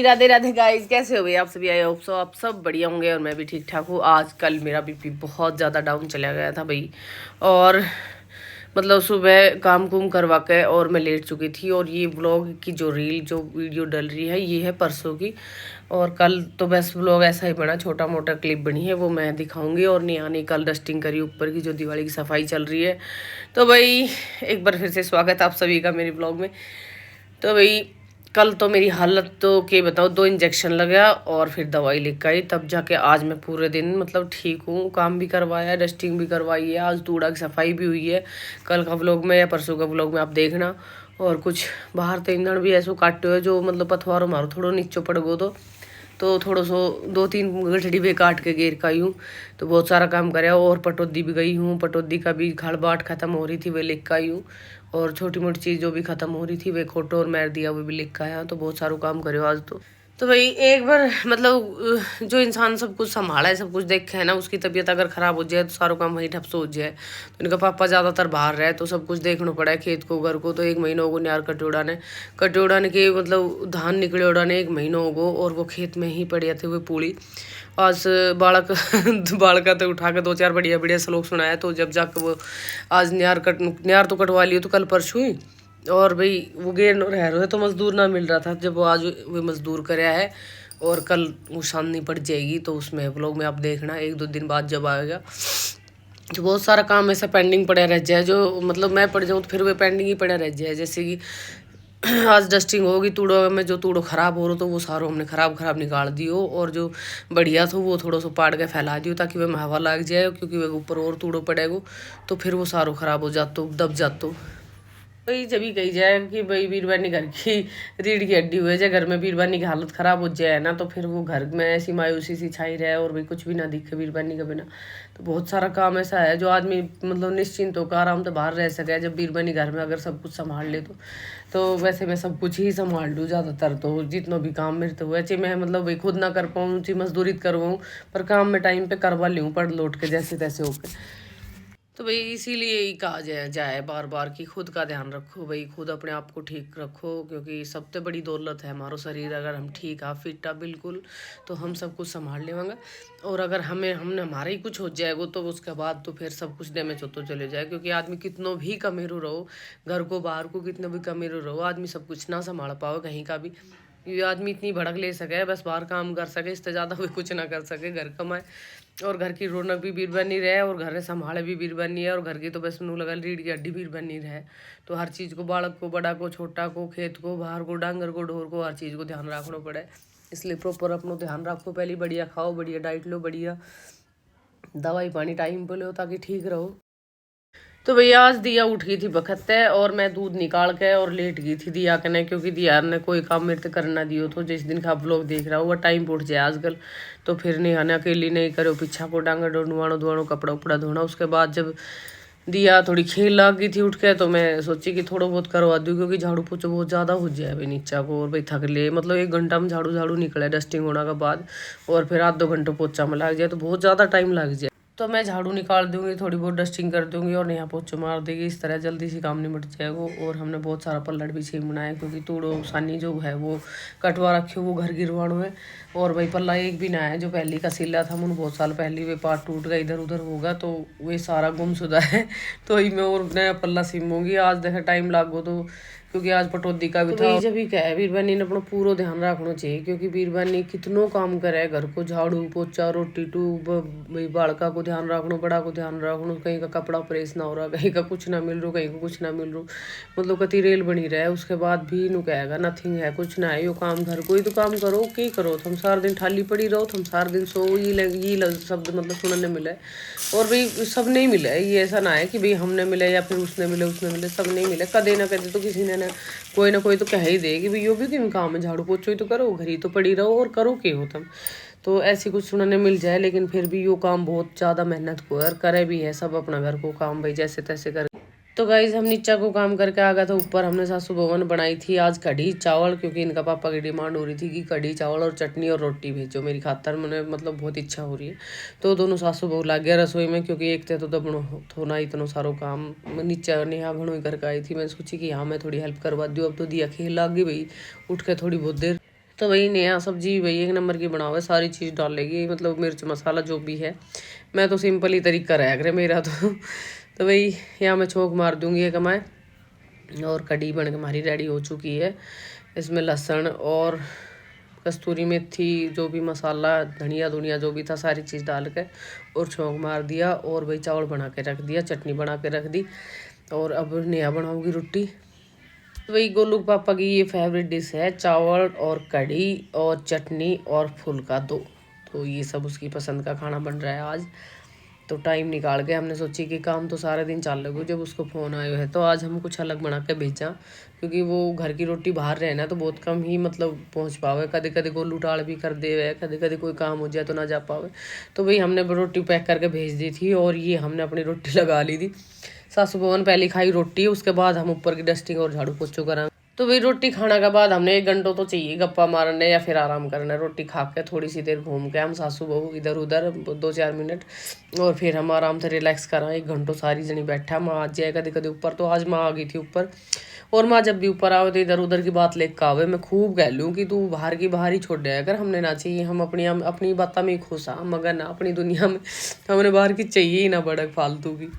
Radhe Radhe guys, कैसे हो भाई आप सभी? आई होप सो आप सब बढ़िया होंगे और मैं भी ठीक ठाक हूँ। आज कल मेरा बीपी बहुत ज़्यादा डाउन चला गया था भाई। और मतलब सुबह काम कुम करवा के और मैं लेट चुकी थी। और ये व्लॉग की जो वीडियो डल रही है ये है परसों की। और कल तो बस व्लॉग ऐसा ही बना, छोटा मोटा क्लिप बनी है, वो मैं दिखाऊंगी। और नेहा ने कल डस्टिंग करी ऊपर की, जो दिवाली की सफाई चल रही है। तो भाई एक बार फिर से स्वागत है आप सभी का मेरे ब्लॉग में। तो भाई कल तो मेरी हालत तो क्या बताओ, 2 इंजेक्शन लगा और फिर दवाई लेकर आई, तब जाके आज मैं पूरे दिन मतलब ठीक हूँ। काम भी करवाया, डस्टिंग भी करवाई है, आज दूड़ा की सफाई भी हुई है। कल का व्लॉग में या परसों का व्लॉग में आप देखना। और कुछ बाहर तो ईंधन भी ऐसे काटे हुए जो मतलब पथवारो मारो थोड़ा नीचे पड़ गो तो थोड़ा सो 2-3 गठड़ी भी काट के घेर का यूँ। तो बहुत सारा काम कराया। और पटौदी भी गई हूँ, पटौदी का भी खाड़ बाट खत्म हो रही थी, वे लिख का यूँ। और छोटी मोटी चीज़ जो भी खत्म हो रही थी वे खोटो और मैर दिया, वो भी लिख का आया। तो बहुत सारा काम करे आज तो भाई एक बार मतलब जो इंसान सब कुछ संभाला है, सब कुछ देखे है ना, उसकी तबीयत अगर खराब हो जाए तो सारा काम वहीं ठप से हो जाए। तो इनका पापा ज़्यादातर बाहर रहे तो सब कुछ देखना पड़ा है, खेत को घर को। तो 1 महीना होगो न्यार कटोड़ा ने के मतलब धान निकले उड़ाने 1 महीना होगो। और वो खेत में ही पड़े थे वो पूड़ी। आज बालक बालका तो उठा के 2-4 बढ़िया बढ़िया श्लोक सुनाया। तो जब जाके वो आज न्यार तो कटवा लियो तो कल परसों ही। और भाई वो गेर रह रहे तो मजदूर ना मिल रहा था, जब वो आज वो मजदूर कराया है। और कल वो शांति पड़ जाएगी तो उसमें व्लॉग में आप देखना 1-2 दिन बाद जब आएगा। तो बहुत सारा काम ऐसा पेंडिंग पड़ा रह जाए, जो मतलब मैं पड़ जाऊँ तो फिर वो पेंडिंग ही पड़ा रह जाए। जैसे कि आज डस्टिंग होगी तूड़ो में, जो तूड़ो खराब हो रहा तो वो सारो हमने खराब निकाल दियो। और जो बढ़िया था वो थोड़ा सा पाड़ के फैला दियो ताकि वह हवा लग जाए, क्योंकि वह ऊपर और तूड़ो पड़ेगा तो फिर वो सारो खराब हो जातो, दब जातो। भाई जब ही कही जाए कि भाई बीरबानी घर की रीढ़ की हड्डी हुए जाए, घर में बीरबानी की हालत खराब हो जाए ना तो फिर वो घर में ऐसी मायूसी सी छाई रहे और भाई कुछ भी ना दिखे बीरबानी के बिना। तो बहुत सारा काम ऐसा है जो आदमी मतलब निश्चिंत होकर आराम से बाहर रह सके जब बीरबानी घर में अगर सब कुछ संभाल ले तो वैसे मैं सब कुछ ही संभाल लूँ ज़्यादातर। तो जितना भी काम मेरे तो वैसे मैं मतलब भाई खुद ना कर पाऊँ, चाहे मजदूरी करवाऊँ, पर काम में टाइम पे करवा लूँ पढ़ लौट के जैसे तैसे होकर। तो भाई इसीलिए ही कहा जाए बार बार कि खुद का ध्यान रखो भाई, खुद अपने आप को ठीक रखो, क्योंकि सबसे बड़ी दौलत है हमारा शरीर। अगर हम ठीक है फिट है बिल्कुल तो हम सब कुछ संभाल लेंगे। और अगर हमने हमारा ही कुछ हो जाएगा तो उसके बाद तो फिर सब कुछ डैमेज होते चले जाए। क्योंकि आदमी कितनों भी कमेरू रहो, घर को बाहर को कितने भी कमेरू रहो, आदमी सब कुछ ना संभाल पाओ कहीं का भी। ये आदमी इतनी भड़क ले सके बस बाहर काम कर सके, इससे ज़्यादा कोई कुछ ना कर सके, घर कमाए और घर की रौनक भी बीर बनी रहे और घर संभाले भी बीर बनी है। और घर की तो बस नू लगा रीढ़ की हड्डी बीर बनी रहे। तो हर चीज़ को, बालक को, बड़ा को, छोटा को, खेत को, बाहर को, डांगर को, ढोर को, हर चीज़ को ध्यान रखना पड़े। इसलिए प्रॉपर अपना ध्यान रखो, पहले बढ़िया खाओ, बढ़िया डाइट लो, बढ़िया दवाई पानी टाइम पर लो ताकि ठीक रहो। तो भैया आज दिया उठ गई थी बखत है और मैं दूध निकाल के और लेट गई थी दिया कने, क्योंकि दिया ने कोई काम मेरे से करना दियो। तो जिस दिन का व्लॉग देख रहा हुआ टाइम उठ जाए आजकल, तो फिर नहीं आने अकेली नहीं करो, पीछा को डांगा डो नुआनो धुआनो, कपड़ा उपड़ा धोना। उसके बाद जब दिया थोड़ी खेल लग गई थी उठ के, तो मैं सोची कि थोड़ा बहुत करवा दूँ, क्योंकि झाड़ू पोछा बहुत ज़्यादा हो जाए भाई नीचा को। और भाई थक ले मतलब 1 घंटा में झाड़ू निकले डस्टिंग होने के बाद, और फिर आध 2 घंटे पोछा में लग जाए तो बहुत ज़्यादा टाइम लग जाए। तो मैं झाड़ू निकाल दूंगी, थोड़ी बहुत डस्टिंग कर दूंगी और यहाँ पोछा मार देगी। इस तरह जल्दी से काम निपट जाएगा। और हमने बहुत सारा पल्लड़ भी छीन बनाया, क्योंकि तूड़ो सानी जो है वो कटवा रखी हो, वो घर गिरवाणो है। और भाई पल्ला एक भी ना है, जो पहले का सिला था मुन बहुत साल पहले वे पार्ट टूट गया, इधर उधर होगा तो वे सारा गुमशुदा है। तो ही मैं और नया पल्ला सीमूंगी। आज देखा टाइम लागो तो, क्योंकि आज पटौदी का भी था। जब भी क्या है बीरबानी ने अपना पूरा ध्यान रखना चाहिए, क्योंकि बीरबानी कितनों काम करे, घर को झाड़ू पोछा, रोटी टूक, बालका को ध्यान रखना, बड़ा को ध्यान रखना, कहीं का कपड़ा प्रेस ना हो रहा, कहीं का कुछ ना मिल रहा, कहीं का कुछ ना मिल रहा, मतलब कति रेल बनी रहे। उसके बाद भी नु कहेगा नथिंग है, कुछ ना है, यो काम घर को ही तो काम करो, की करो तुम सारा दिन ठाली पड़ी रहो, तुम सारा दिन सो ये शब्द मतलब सुनने मिले। और भाई सब नहीं मिले, ये ऐसा ना है कि भाई हमने मिले या फिर उसने मिले, सब नहीं मिले। कदे ना कदे तो किसी ने कोई ना कोई तो कह ही दे कि भाई यो भी क्यों काम है, झाड़ू पोछो ही तो करो, घर ही तो पड़ी रहो और करो के हो तुम। तो ऐसी कुछ सुनने मिल जाए, लेकिन फिर भी यो काम बहुत ज़्यादा मेहनत को और करे भी है सब अपना घर को काम भाई जैसे तैसे कर। तो गाइज हम नीचा को काम करके आ गया था ऊपर। हमने सासू भवन बनाई थी आज कढ़ी चावल, क्योंकि इनका पापा की डिमांड हो रही थी कि कढ़ी चावल और चटनी और रोटी भेजो मेरी खातर, मैंने मतलब बहुत इच्छा हो रही है। तो दोनों सासू बहू लग गया रसोई में, क्योंकि एक थे तो दबनो होना इतना सारो काम। नीचा नेहा घणो ही करके आई थी, मैं सोची कि हाँ मैं थोड़ी हेल्प करवा दूँ। अब तो दिया खेल लग गई भाई उठ के थोड़ी बहुत देर। तो वही नया सब्जी वही एक नंबर की बनाओ है, सारी चीज़ डालेगी, मतलब मिर्च मसाला जो भी है। मैं तो सिंपल ही तरीका रहा करे मेरा तो वही यहाँ मैं छोंक मार दूंगी एक मैं। और कढ़ी बन के हमारी रेडी हो चुकी है। इसमें लहसुन और कस्तूरी मेथी जो भी मसाला धनिया धुनिया जो भी था सारी चीज़ डाल के और छोंक मार दिया। और वही चावल बना के रख दिया, चटनी बना के रख दी। और अब नया बनाऊंगी रोटी। तो वही गोलू पापा की ये फेवरेट डिश है, चावल और कढ़ी और चटनी और फुल्का दो। तो ये सब उसकी पसंद का खाना बन रहा है आज। तो टाइम निकाल के हमने सोची कि काम तो सारा दिन चाल लगे, जब उसको फ़ोन आया है तो आज हम कुछ अलग बना के भेजा। क्योंकि वो घर की रोटी बाहर रहना तो बहुत कम ही मतलब पहुंच पावे, कदे कदे गोलू टाल भी कर दे हुए, कदे कदे कोई काम हो जाए तो ना जा पावे। तो भाई हमने रोटी पैक करके भेज दी थी और ये हमने अपनी रोटी लगा ली थी। सासू भवन पहले खाई रोटी, उसके बाद हम ऊपर की डस्टिंग और झाड़ू पोछू करा। तो वही रोटी खाने के बाद हमने 1 घंटा तो चाहिए गप्पा मारने या फिर आराम करना। रोटी खा के थोड़ी सी देर घूम के हम सासू बहू इधर उधर 2-4 मिनट और फिर हम आराम से रिलैक्स करा। 1 घंटा सारी जनी बैठा। माँ आज जाए कदे कदे ऊपर, तो आज माँ आ गई थी ऊपर। और माँ जब भी ऊपर आवे तो इधर उधर की बात लेकर आवे। मैं खूब कह लूँ कि तू बाहर की बाहर ही छोड़ दिया अगर, हमने ना चाहिए। हम अपनी बातों में ही खुश आ, मगर ना अपनी दुनिया में हमने बाहर की चाहिए ही ना बड़क फालतू की।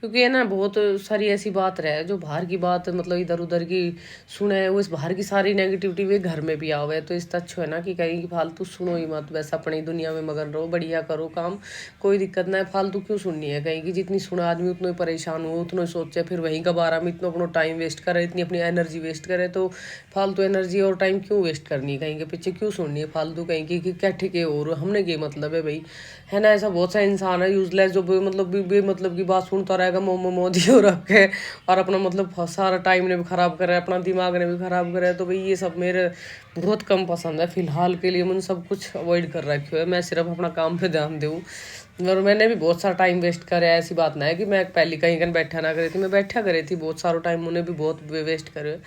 क्योंकि है ना बहुत सारी ऐसी बात रहे जो बाहर की बात मतलब इधर उधर की सुने, वो इस बाहर की सारी नेगेटिविटी वे घर में भी आवे। तो इससे अच्छा है ना कि कहीं फालतू सुनो ही मत, वैसा अपनी दुनिया में मगन रहो, बढ़िया करो काम, कोई दिक्कत ना है। फालतू क्यों सुननी है कहीं की, जितनी सुना आदमी उतना ही परेशान हो, उतना ही सोचे, फिर वहीं का बारे में इतना अपना टाइम वेस्ट करे, इतनी अपनी एनर्जी वेस्ट करे। तो फालतू एनर्जी और टाइम क्यों वेस्ट करनी है, कहीं के पीछे क्यों सुननी है फालतू कहीं की कि क्या ठीक है और हमने क्या मतलब है भाई, है ना। ऐसा बहुत सा इंसान है यूजलेस जो मतलब की बात सुनता रहेगा मोदी हो रखे और अपना मतलब सारा टाइम ने भी खराब करे, अपना दिमाग ने भी खराब करे। तो भाई ये सब मेरे बहुत कम पसंद है। फिलहाल के लिए मैंने सब कुछ अवॉइड कर रखे है, मैं सिर्फ अपना काम पे ध्यान दूँ। और मैंने भी बहुत सारा टाइम वेस्ट करा है, ऐसी बात ना है कि मैं पहले कहीं कहीं बैठा ना करी थी, मैं बैठा करी थी बहुत सारा टाइम, मैंने भी बहुत वेस्ट करे।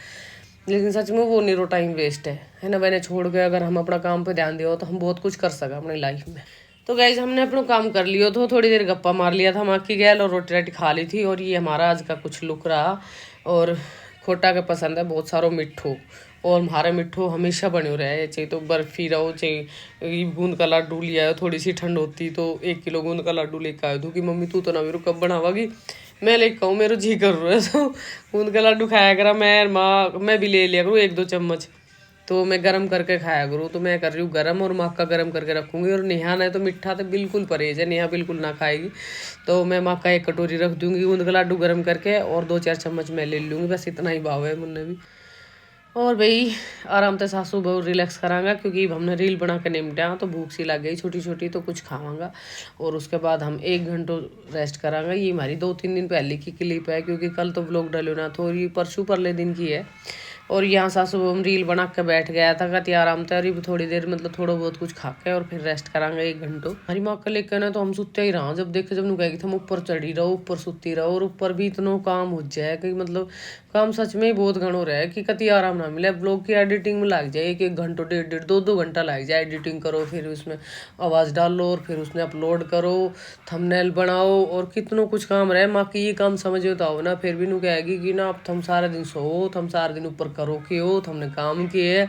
लेकिन सच में वो नीरो टाइम वेस्ट है ना। मैंने छोड़ के अगर हम अपना काम पे ध्यान दिया तो हम बहुत कुछ कर सका अपनी लाइफ में। तो गाइज हमने अपना काम कर लिया, तो थोड़ी देर गप्पा मार लिया था माँ की गैल और रोटी राटी खा ली थी। और ये हमारा आज का कुछ लुक रहा। और खोटा के पसंद है बहुत सारो मिठो, और हमारे मिठो हमेशा बने रहे, चाहे तो बर्फी रहो चाहे गूंद का लड्डू लिया है। थोड़ी सी ठंड होती तो 1 किलो गूंद का लड्डू लेकर आए थे कि मम्मी तू तो ना मेरे कब बनावागी, मैं लेकर आऊँ, मेरा जी कर रहा है। तो गूंद का लड्डू खाया करा मैं माँ, मैं भी ले लिया करूँ 1-2 चम्मच। तो मैं गरम करके खाया करूँ, तो मैं कर रही हूँ गरम और माँ का गरम करके रखूँगी। और नेहा ने तो मीठा तो बिल्कुल परहेज है, नेहा बिल्कुल ना खाएगी। तो मैं माँ का 1 कटोरी रख दूँगी गूंद का लड्डू गरम करके, और 2-4 चम्मच मैं ले लूँगी, बस इतना ही भाव है मुन्ने भी। और भाई आराम से सासू बहू रिलैक्स करांगा, क्योंकि हमने रील बना के निपटा तो भूख सी लग गई छोटी छोटी, तो कुछ खावांगा। और उसके बाद हम 1 घंटा रेस्ट करांगा। ये हमारी 2-3 दिन पहले की क्लिप है, क्योंकि कल तो व्लॉग डालो ना, थोड़ी परसों परले दिन की है। और यहाँ सासू बहू रील बना के बैठ गया था, कहती आराम से, और थोड़ी देर मतलब थोड़ा बहुत कुछ खा के और फिर रेस्ट करांगे 1 घंटा। हमारी माँ का लेकर ना तो हम सुते ही रहा, जब देखे जब कहेगी हम ऊपर चढ़ी रहो ऊपर सुती रहो। और ऊपर भी इतना काम हो जाए कि मतलब काम सच में ही बहुत घणो रहे कि कति आराम ना मिले। ब्लॉग की एडिटिंग में लग जाए 1-1 घंटा 1.5-1.5 2-2 घंटा लग जाए। एडिटिंग करो, फिर उसमें आवाज़ डालो, और फिर उसमें अपलोड करो, थंबनेल बनाओ, और कितना कुछ काम रहे। माँ की ये काम समझ में तो आओ ना, फिर भी नू कहेगी कि ना अब तुम सारा दिन सो, तुम सारा दिन ऊपर करो कि हो तुमने काम किए है।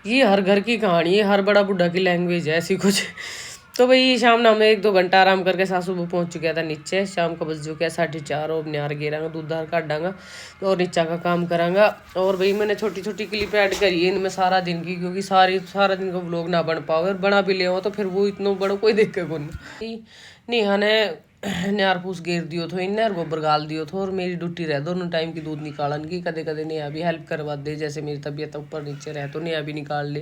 ये हर घर की कहानी है, हर बड़ा बुढ़ा की लैंग्वेज है ऐसी कुछ। तो भाई शाम ना हमें 1-2 घंटा आराम करके सासू वो पहुंच चुका था नीचे। शाम का बज चुका है 4:30 और न्यार गिरांगा, दूध दार काटांगा और नीचा का काम करांगा। और भाई मैंने छोटी छोटी क्लिप ऐड करी है इनमें सारा दिन की, क्योंकि सारा दिन का व्लॉग ना बन पाओ, और बना भी ले तो फिर वो इतना बड़ा कोई देखे को नहीं। नेहा ने न्यार पूस गेर दियो थो इन्हें और गोबर गाल दियो थो, और मेरी ड्यूटी रह दोनों टाइम की दूध निकालन की। कदे कदे नेहा भी हेल्प करवा दे, जैसे मेरी तबीयत ऊपर नीचे रहे तो नेहा भी निकाल ले।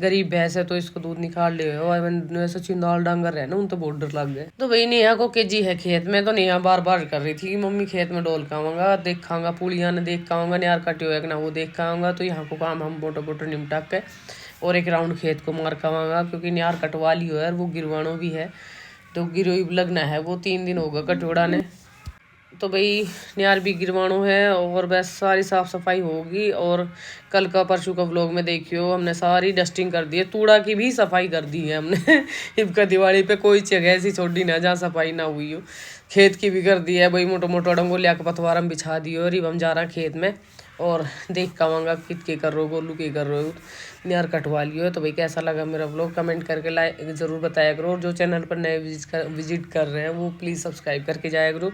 गरीब भैंस है तो इसको दूध निकाल ले। और सचिन दाल डांगर रहे ना, उन तो बहुत डर लग गए। तो भाई नेहा को केजी है खेत में, तो नेहा बार बार कर रही थी कि मम्मी खेत में डोल खाऊंगा, देखाऊंगा पुलिया ने देख खाऊंगा, न्यार कटे हुए ना वो देख खाऊंगा। तो यहाँ को काम हम बोटो बोटो निपटा के और एक राउंड खेत को मार खावांगा, क्योंकि न्यार कटवा ली है और वो गिरवाणो भी है, तो गिरोई लगना है। वो 3 दिन होगा कटोड़ा ने। तो भाई न्यार भी गिरवाणो है, और बस सारी साफ सफाई होगी। और कल का परसों का व्लॉग में देखियो हमने सारी डस्टिंग कर दी है, तूड़ा की भी सफाई कर दी है हमने। इबका दिवाली पे कोई जगह ऐसी छोड़ी ना जहाँ सफाई ना हुई हो। खेत की भी कर दी है भाई, मोटो मोटो डंगो लिया के पतवारम बिछा दियो। और अब हम जा रहे हैं खेत में, और देख के आवांगा कित के कर रहे हो, गोलू के कर रहे हो, यार कटवा लियो है। तो भाई कैसा लगा मेरा व्लॉग कमेंट करके लाइक ज़रूर बताया करो, और जो चैनल पर नए विजिट कर रहे हैं वो प्लीज़ सब्सक्राइब करके जाया करो।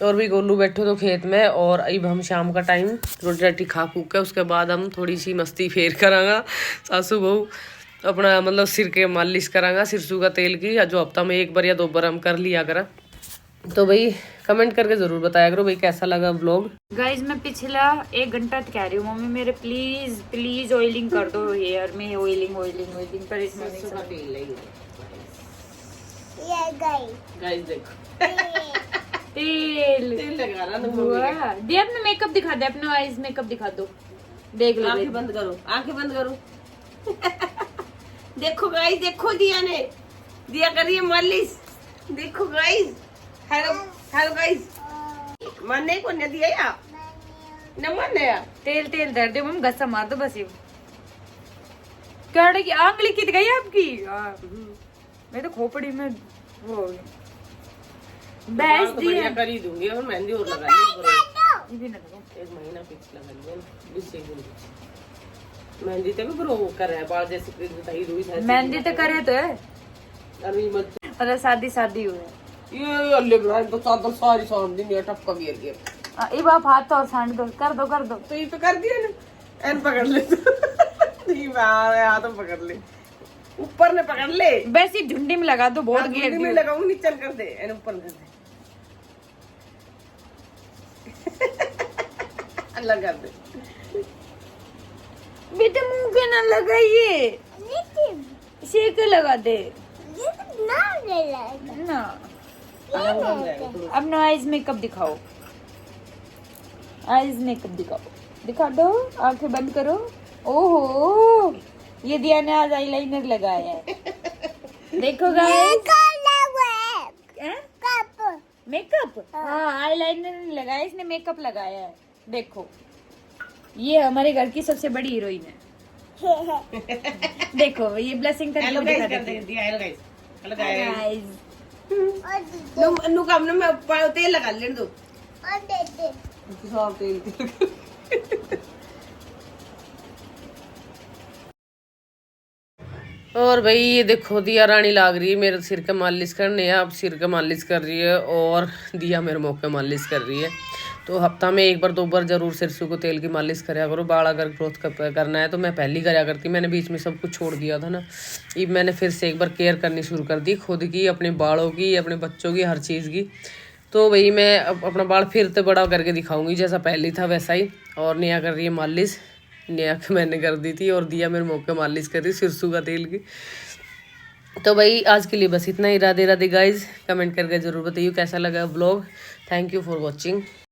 और भी गोलू बैठो तो खेत में, और अब हम शाम का टाइम रोटी राटी खा फूक के उसके बाद हम थोड़ी सी मस्ती फेर करांगा। सासू बहू अपना मतलब सिर के मालिश करांगा सिरसू का तेल की, जो हफ्ता में एक बार या 2 बार हम कर लिया करा। तो भाई कमेंट करके ज़रूर बताया करो भाई कैसा लगा व्लॉग। गाइज मैं पिछला 1 घंटा कह रही हूँ मम्मी मेरे प्लीज प्लीज ऑयलिंग कर दो हेयर में, ऑयलिंग ऑयलिंग ऑयलिंग पर इसमें गाइस देखो तेल लगा रहा दे, अपना मेकअप दिखा दे, अपना आईज मेकअप दिखा दो, देख लो। आंखें बंद करो, आंखें बंद करो। देखो गाइस, देखो दिया करिए मालिश, देखो गाइस। हेलो हेलो गाइस, माने को ने दिया या न माने या तेल तेल दर्द है मम्मी, गस्सा मार दो बस। ये कह की आंगली कित गई आपकी? मैं तो खोपड़ी में वो बैस दी है, कर ही दूंगी। और मेहंदी और लगा ली, ये भी ना लगा। 1 महीना फिक्स लगा लिया, 20 दिन मेहंदी तक पर वो कर रहा है बाल जैसे दही रुई है। मेहंदी तो करे तो है, अरे मत मतलब शादी हुई है ये अल्ले ब्रांड तो चादर सारी साम दिन ये टपका गिर गया। ये बाप हाथ और सांड दो, कर दो तो ये तो कर दिया ना, एन पकड़ ले। नहीं मैं हाथ में पकड़ ले, ऊपर ने पकड़ ले, बस ये झुंडी में लगा दो, बहुत गिर में लगाऊं, नीचे कर दे, एन ऊपर कर दे। अलग कर दे बेटा, मुंह के ना लगाइए, सिर के लगा दे ना। अब ना आईज मेकअप दिखाओ, आईज मेकअप दिखा दो, आंखें बंद करो। ओहो ये दिया ने आज आईलाइनर लगाया है, देखो गाइस। मेकअप, हाँ आईलाइनर लगाया इसने, मेकअप लगाया है। देखो ये हमारे घर की सबसे बड़ी हीरोइन है। देखो ये ब्लेसिंग करके दिखा देती है। गाइस नु काम ना मैं तेल लगा लेने दो, सब तेल और भाई ये देखो दिया रानी लाग रही है मेरे सिर का मालिश करने है। अब सिर का मालिश कर रही है और दिया मेरे मुँह पे मालिश कर रही है। तो हफ्ता में 1 बार 2 बार जरूर सिरसों को तेल की मालिश करया करो। बाल अगर ग्रोथ करना है तो मैं पहले ही करया करती, मैंने बीच में सब कुछ छोड़ दिया था ना। ये मैंने फिर से एक बार केयर करनी शुरू कर दी, खुद की, अपने बालों की, अपने बच्चों की, हर चीज़ की। तो भाई मैं अपना बाल फिर से बड़ा करके दिखाऊंगी, जैसा पहले था वैसा ही। और नेहा कर रही है मालिश, नेहा के मैंने कर दी थी, और दिया मेरे मुँह पे मालिश कर रही सिरसों का तेल की। तो भाई आज के लिए बस इतना ही। राधे राधे गाइज, कमेंट करके जरूर बताइए कैसा लगा vlog. Thank you for watching.